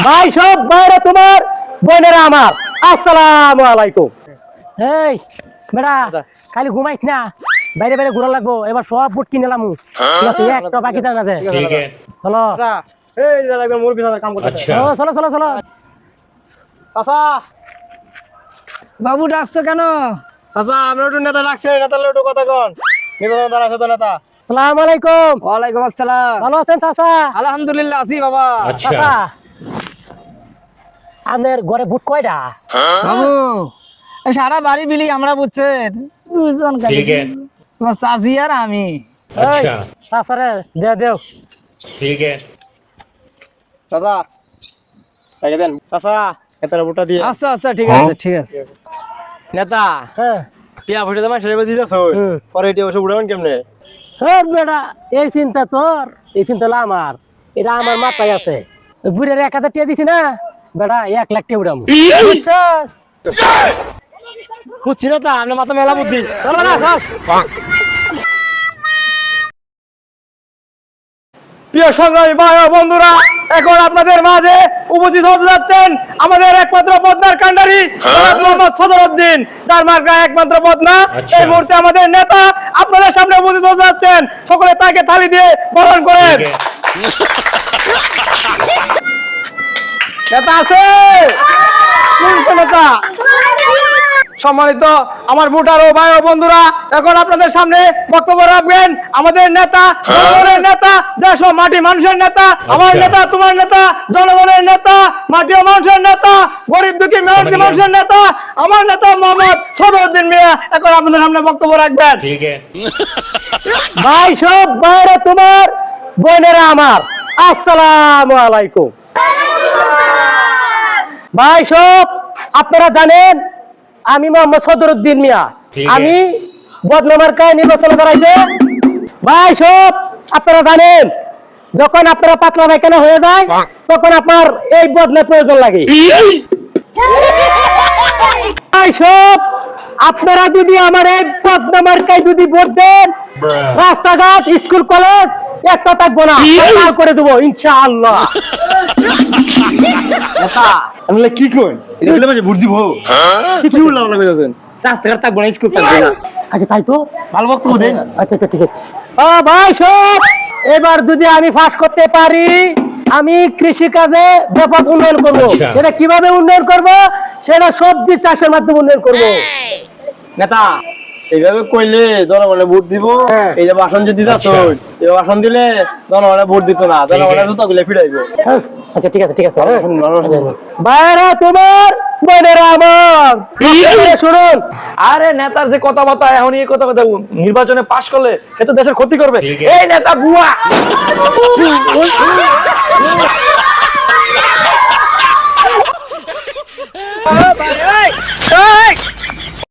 ভাই সব বাইরে তোমার বোনেরা আমার আসসালামু আলাইকুম। এই বেটা খালি ঘুমাইছ না, বাইরে বাইরে ঘোরা লাগবো। এবার সব বুট কিনে লামু, ঠিক আছে? একটা বাকি থাকে না। ঠিক আছে চলো এই দাদা একবার মুরগি দাদা কাম করতে আচ্ছা চলো চলো চলো। চাচা বাবু ডাকছো কেন? চাচা আমরা একটু নেতা ডাকছে, নেতার একটু কথা কন। নেতা আছে তো নেতা। আসসালামু আলাইকুম। ওয়ালাইকুম আসসালাম। ভালো আছেন চাচা? আলহামদুলিল্লাহ আছি বাবা। আচ্ছা চাচা আপনার ঘরে বুট কয়টা? বাবু এই সারা বাড়ি বিলি আমরা বুঝছেন দুজন খালি, ঠিক আছে তোমার চাচি আর আমি। अच्छा চাচারে দে দেও। ठीक है চাচা রেখে দেন চাচা, নেতার বুটা দিয়ে। আচ্ছা আচ্ছা ঠিক আছে ঠিক আছে। নেতা হ্যাঁ টিয়া পয়সা তোমার সেরে দিতেছ, হুম। পরে টিয়া পয়সা উঠাবেন কেমনে? হ্যাঁ বেটা, এই চিন্তা তোর, এই চিন্তা হলো আমার। এটা আমার মাথায় আছে। বুড়ের 1000 টাকা দিছি না বেটা, 1 লাখ টাকা উড়ামু, বুঝছস? বুঝছি নেতা, আপনার মাথা মেলা বুদ্ধি। চলো না চল। প্রিয় সংগ্রামী ভাই ও বন্ধুরা, এখন আপনাদের মাঝে উপস্থিত হতে যাচ্ছেন আমাদের একমাত্র বদনার কান্ডারি মোহাম্মদ সদরউদ্দিন, যার মার্কা একমাত্র বদনা। আচ্ছা। এই মুহূর্তে আমাদের নেতা আপনাদের সামনে উপস্থিত হতে যাচ্ছেন, সকলে তাকে থালি দিয়ে বরণ করেন। ठीक है নেতা আছে কোন নেতা? সম্মানিত আমার ভোটার ও ভাই ও বন্ধুরা, এখন আপনাদের সামনে বক্তব্য রাখবেন আমাদের নেতা, জনগণের নেতা, দেশ ও মাটি মানুষের নেতা, আমার আচ্ছা। নেতা, তোমার নেতা, জনগণের নেতা, মাটি ও মানুষের নেতা, গরিব দুঃখী মেহনতি समझ মানুষের নেতা, আমার নেতা মোহাম্মদ সদরউদ্দিন মিয়া এখন আপনাদের সামনে বক্তব্য রাখবেন। ठीक है ভাই সব বাইরে তোমার বোনেরা আমার আসসালামু আলাইকুম। ভাই সব আপনারা জানেন আমি মোহাম্মদ সদরউদ্দিন মিয়া, ঠিক আমি বদনা মার্কায় নির্বাচন করাইছে। ভাই সব আপনারা জানেন যখন আপনারা পাতলা পায়খানা হয়ে যায় তখন আপনার এই বদনার প্রয়োজন লাগে। ভাই সব আপনারা যদি আমার এই বদনা মার্কায় যদি ভোট দেন, রাস্তাঘাট স্কুল কলেজ একটা থাকবো না, পার করে দেবো ইনশাআল্লাহ। নেতা আপনি কি করেন? এটা বলে মানে ভোট দিব? কি উল্লাহ উল্লাহ কইতাছেন? রাস্তাঘাট থাকবো না, স্কুল থাকবে না। আচ্ছা তাই তো, ভালো বক্তব্য দেন। আচ্ছা আচ্ছা ঠিক আছে। ও ভাই সব এবার যদি আমি পাস করতে পারি, আমি কৃষি কাজে ব্যাপক উন্নয়ন করব। আচ্ছা। সেটা কিভাবে উন্নয়ন করব? সেটা সবজি চাষের মাধ্যমে উন্নয়ন করব। নেতা এইভাবে কইলে জনগণে ভোট দিব। হ্যাঁ। এই যে ভাষণ যে দিতা আচ্ছা। এই ভাষণ দিলে জনগণে ভোট দিত না, জনগণের জুতা গুলো ফিরাইবো। হ্যাঁ, আচ্ছা ঠিক আছে ঠিক আছে। ভালো। বাইরা তোমার বোনেরা আমার আপনারা শুনুন। আরে নেতার যে কথাবার্তা এখন এই কথা নির্বাচনে পাশ করলে সে তো দেশের ক্ষতি করবে। ঠিক আছে। এই নেতা বুয়া